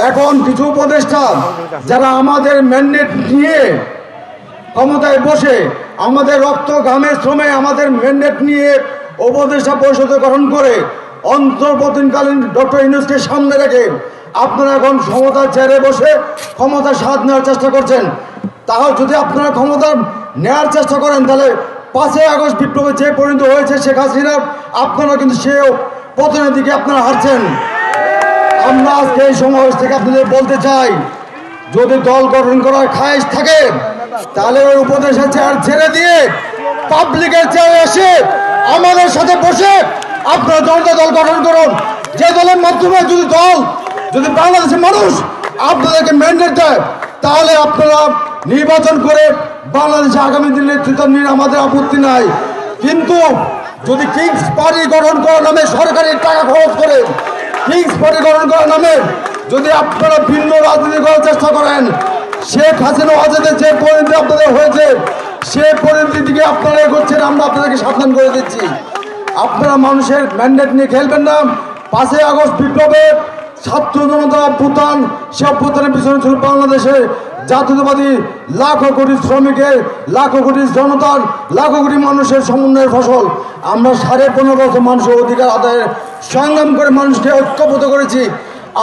এখন কিছু উপদেষ্টা যারা আমাদের ম্যান্ডেট নিয়ে ক্ষমতায় বসে আমাদের রক্ত ঘামের শ্রমে আমাদের ম্যান্ডেট নিয়ে উপদেষ্টা পরিষদ গঠন করে অন্তর্বর্তীকালীন ডক্টর ইউনূসকে সামনে রেখে আপনারা এখন ক্ষমতার চেয়ারে বসে ক্ষমতার স্বাদ নেওয়ার চেষ্টা করছেন। তাহলে যদি আপনারা ক্ষমতা নেওয়ার চেষ্টা করেন তাহলে 5ই আগস্ট বিপ্লবে যে পরিণত হয়েছে শেখ হাসিনা, আপনারা কিন্তু সেও পতনের দিকে আপনারা হারছেন। আমরা আজকে এই সমাবেশ থেকে আপনাদের বলতে চাই, যদি দল গঠন করার খায়েশ থাকে তাহলে ওই উপদেশের চেয়ার ছেড়ে দিয়ে পাবলিকের চেয়ারে এসে আমাদের সাথে বসে আপনারা জনতা দল গঠন করুন। যে দলের মাধ্যমে যদি বাংলাদেশের মানুষ আপনাদেরকে ম্যান্ডেট দেয় তাহলে আপনারা নির্বাচন করে বাংলাদেশে আগামী দিনে নেতৃত্ব নিন, আমাদের আপত্তি নাই। কিন্তু যদি কিংস পার্টি গঠন করার নামে সরকারি টাকা খরচ করে কিংস পার্টি গঠন করার নামে যদি আপনারা ভিন্ন রাজনীতি করার চেষ্টা করেন, শেখ হাসিনা আজাদের যে পরিণতি আপনাদের হয়েছে সে পরিণতির দিকে আপনারা এগোচ্ছেন, আমরা আপনাদেরকে সাবধান করে দিচ্ছি। আপনারা মানুষের ম্যান্ডেট নিয়ে খেলবেন না। 5ই আগস্ট বিপ্লবে ছাত্র জনতা অভ্যুত্থান, সে অভ্যুত্থানের পিছনে ছিল বাংলাদেশের জাতীয়তাবাদী লাখো কোটি শ্রমিকের, লাখো কোটি জনতার, লাখো কোটি মানুষের সমন্বয়ের ফসল। আমরা 15.5 বছর মানুষের অধিকার আদায়ের সংগ্রাম করে মানুষকে ঐক্যবদ্ধ করেছি।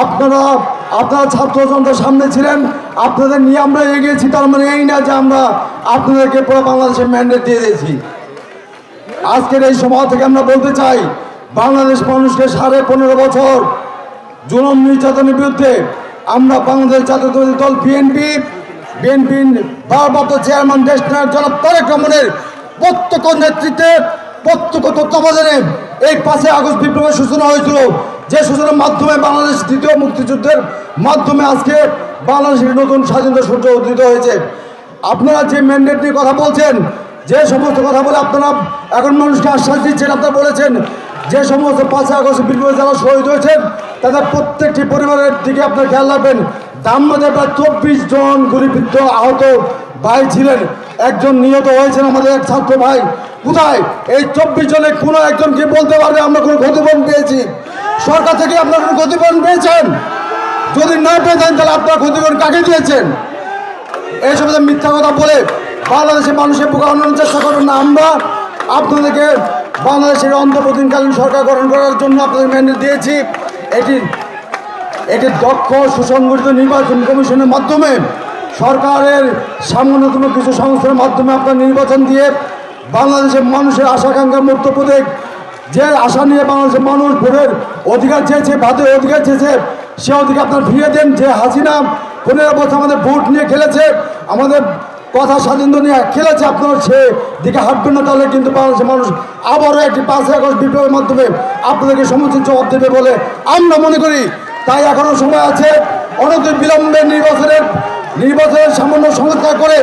আপনারা ছাত্র জনতার সামনে ছিলেন, আপনাদের নিয়ে আমরা এগিয়েছি। তার মানে এই না যে আমরা আপনাদেরকে পুরো বাংলাদেশের ম্যান্ডেট দিয়ে দিয়েছি। আজকের এই সভা থেকে আমরা বলতে চাই, বাংলাদেশ মানুষকে 15.5 বছর জুলুম নির্যাতনের বিরুদ্ধে আমরা বাংলাদেশ জাতীয়তাবাদী দল বিএনপি ভারপ্রাপ্ত চেয়ারম্যান দেশ নায়ক জনাব তারেক রহমানের প্রত্যক্ষ নেতৃত্বে, প্রত্যক্ষ তত্ত্বাবধানে এই 5ই আগস্ট বিপ্লবের সূচনা হয়েছিল, যে সূচনার মাধ্যমে বাংলাদেশ দ্বিতীয় মুক্তিযুদ্ধের মাধ্যমে আজকে বাংলাদেশের নতুন স্বাধীনতা সূর্য উদিত হয়েছে। আপনারা যে ম্যান্ডেট নিয়ে কথা বলছেন, যে সমস্ত কথা বলে আপনারা এখন মানুষকে আশ্বাস দিচ্ছেন, আপনারা বলেছেন যে সমস্ত 5ই আগস্ট বিপ্লবে যারা শহীদ হয়েছেন তাদের প্রত্যেকটি পরিবারের দিকে আপনারা খেয়াল রাখবেন। দামবাজার প্রায় 24 জন গুলিবিদ্ধ আহত ভাই ছিলেন, একজন নিহত হয়েছেন আমাদের এক ছাত্র ভাই। কোথায় এই 24 জনের কোনো একজনকে বলতে পারবে আমরা কোনো ক্ষতিপূরণ পেয়েছি? সরকার থেকে আপনারা কোনো ক্ষতিপূরণ পেয়েছেন? যদি না পেয়েছেন তাহলে আপনারা ক্ষতিপূরণ কাকে দিয়েছেন? এই সমস্ত মিথ্যা কথা বলে বাংলাদেশের মানুষের বুকে আনানোর চেষ্টা করুন না। আমরা আপনাদেরকে বাংলাদেশের অন্তর্বর্তীকালীন সরকার গঠন করার জন্য আপনাদের ম্যান্ডেট দিয়েছি। এটি দক্ষ সুসংগঠিত নির্বাচন কমিশনের মাধ্যমে সরকারের সামান্যতম কিছু সংস্থার মাধ্যমে আপনার নির্বাচন দিয়ে বাংলাদেশের মানুষের আশাকাঙ্ক্ষা মূর্ত প্রতীক, যে আশা নিয়ে বাংলাদেশের মানুষ ভোটের অধিকার চেয়েছে, ভাতের অধিকার চেয়েছে, সে অধিকার আপনার ফিরিয়ে দেন। যে হাসিনা 15 বছর আমাদের ভোট নিয়ে খেলেছে, আমাদের কথা স্বাধীনতা নিয়ে খেলেছে, আপনারা সে দিকে হাঁটবেন না, তাহলে কিন্তু বাংলাদেশের মানুষ আবারও একটি 5ই আগস্ট বিপ্লবের মাধ্যমে আপনাদেরকে সমুচিত জবাব দেবে বলে আমরা মনে করি। তাই এখনো সময় আছে, অনতি বিলম্বে নির্বাচনের সামান্য সংস্কার করে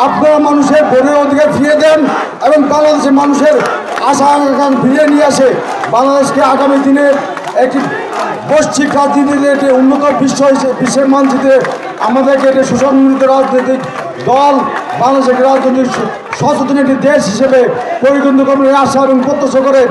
আপনারা মানুষের ভোটের অধিকার ফিরিয়ে দেন এবং বাংলাদেশের মানুষের আশা আকাঙ্ক্ষা ফিরিয়ে নিয়ে আসে বাংলাদেশকে আগামী দিনে একটি বৈশ্বিক রাজনীতিতে একটি উন্নত বিশ্বের মানচিত্রে আমাদেরকে একটি সুসংগঠিত রাজনৈতিক দল, বাংলাদেশের রাজনৈতিক সচেতন একটি দেশ হিসেবে পরিগণিত করার আশা এবং প্রত্যাশা করে